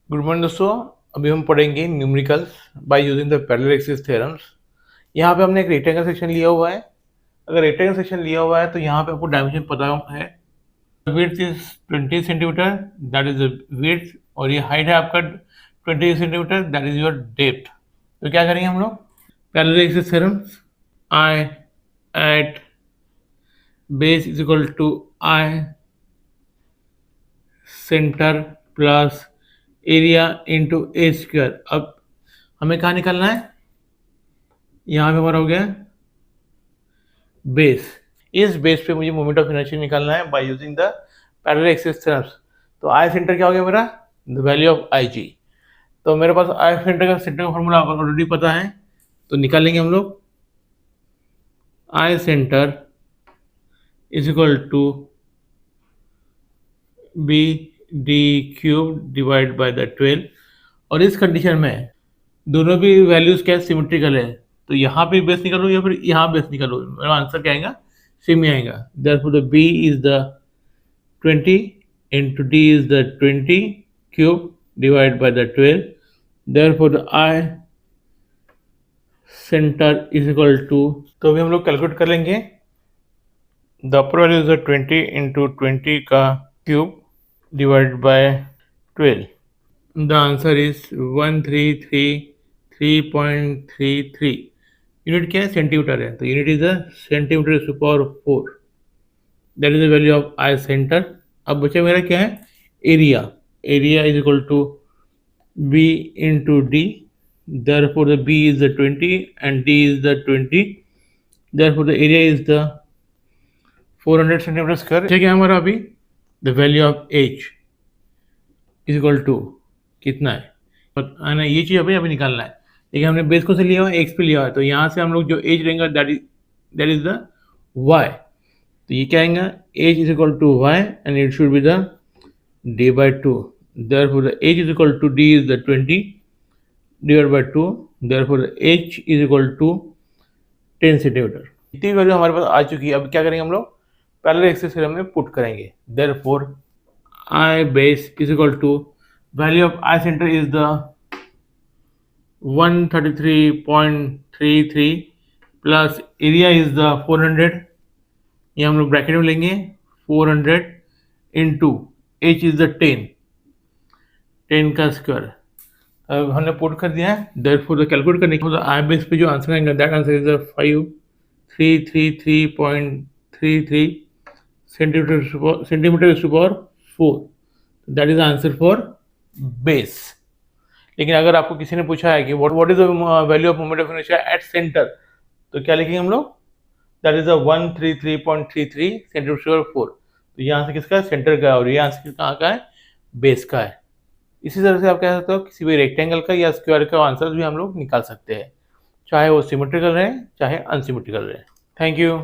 Good morning दोस्तों। अभी हम पढ़ेंगे numericals bye using the parallel axis theorems. यहाँ पे हमने एक रेक्टेंगल सेक्शन लिया हुआ है। अगर रेक्टेंगल सेक्शन लिया हुआ है तो यहाँ पे आपको डायमेंशन पता है। Width is 20 centimetre, that is the width, और ये हाइट है आपका 20 centimetre, that is your depth. तो क्या करेंगे हम लोग, parallel axis theorems, I at base is equal to I centre plus area into a square. अब हमें कहाँ निकालना है, यहाँ पे हमारा हो गया बेस। इस बेस पे मुझे मोमेंट ऑफ इनर्शिया निकालना है by using the parallel axis theorems. तो आई सेंटर क्या हो गया मेरा, the value of I G. तो मेरे पास आई सेंटर का फॉर्मूला ऑलरेडी पता है, तो निकालेंगे हम लोग। I centre is equal to b d cube divide by the 12। और इस कंडीशन में दोनों भी वैल्यूज क्या सिमेट्रिकल है, तो यहाँ पे बेस निकालो या फिर यहाँ बेस निकालो, मेरा आंसर क्या आएगा, सेम ही आएगा। Therefore the B is the 20 into D is the 20 cube divide by the 12। Therefore the I centre is equal to, तो अभी हम लोग कैलकुलेट कर लेंगे। The upper value is the 20 into 20 का cube divide by 12। The answer is 1333.33। Unit क्या है, centimetre है, तो unit is the centimetre to power 4। That is the value of I centre. अब बचा मेरा क्या है, area. Area is equal to B into D. Therefore the B is the 20 and D is the 20। Therefore the area is the 400 centimetre square. ठीक है हमारा अभी the value of H is equal to कितना है, ना ये चीज़ अभी निकालना है। लेकिन हमने बेस को से लिया हुआ है, एक्स पे लिया हुआ है, तो यहाँ से हम लोग जो एज रहेंगे दैट इज द वाई। तो ये क्या आएगा, H is equal to Y and it should be the D by two. Therefore the H is equal to D is the 20 divide by 2। Therefore the H is equal to 10 centimetre. इतनी वैल्यू हमारे पास आ चुकी है। अब क्या करेंगे हम लोग, पैरेलल एक्सिस थ्योरम में पुट करेंगे। Therefore I base is equal to value of I centre is the 133.33 plus area is the 400। ये हम लोग ब्रैकेट में लेंगे 400 इंटू एच इज द 10 का स्क्वायर। अब हमने पुट कर दिया है। देयरफॉर कैलकुलेट करने के बाद आई बेस पे जो आंसर आएगा that answer is the 5333.33 centimetre to power 4। That is answer for base. लेकिन अगर आपको किसी ने पूछा है कि what is the value of moment of inertia at centre, तो क्या लिखेंगे हम लोग, दैट इज द 133.33 सेंटीमीटर 4। तो यहाँ से किसका, सेंटर का है, और ये आंसर कहाँ का है, बेस का है। इसी तरह से आप कह सकते हो किसी भी रेक्टेंगल का या स्क्वायर का आंसर भी हम लोग निकाल सकते हैं, चाहे वो सिमेट्रिकल रहे चाहे अनसिमेट्रिकल रहे। Thank you.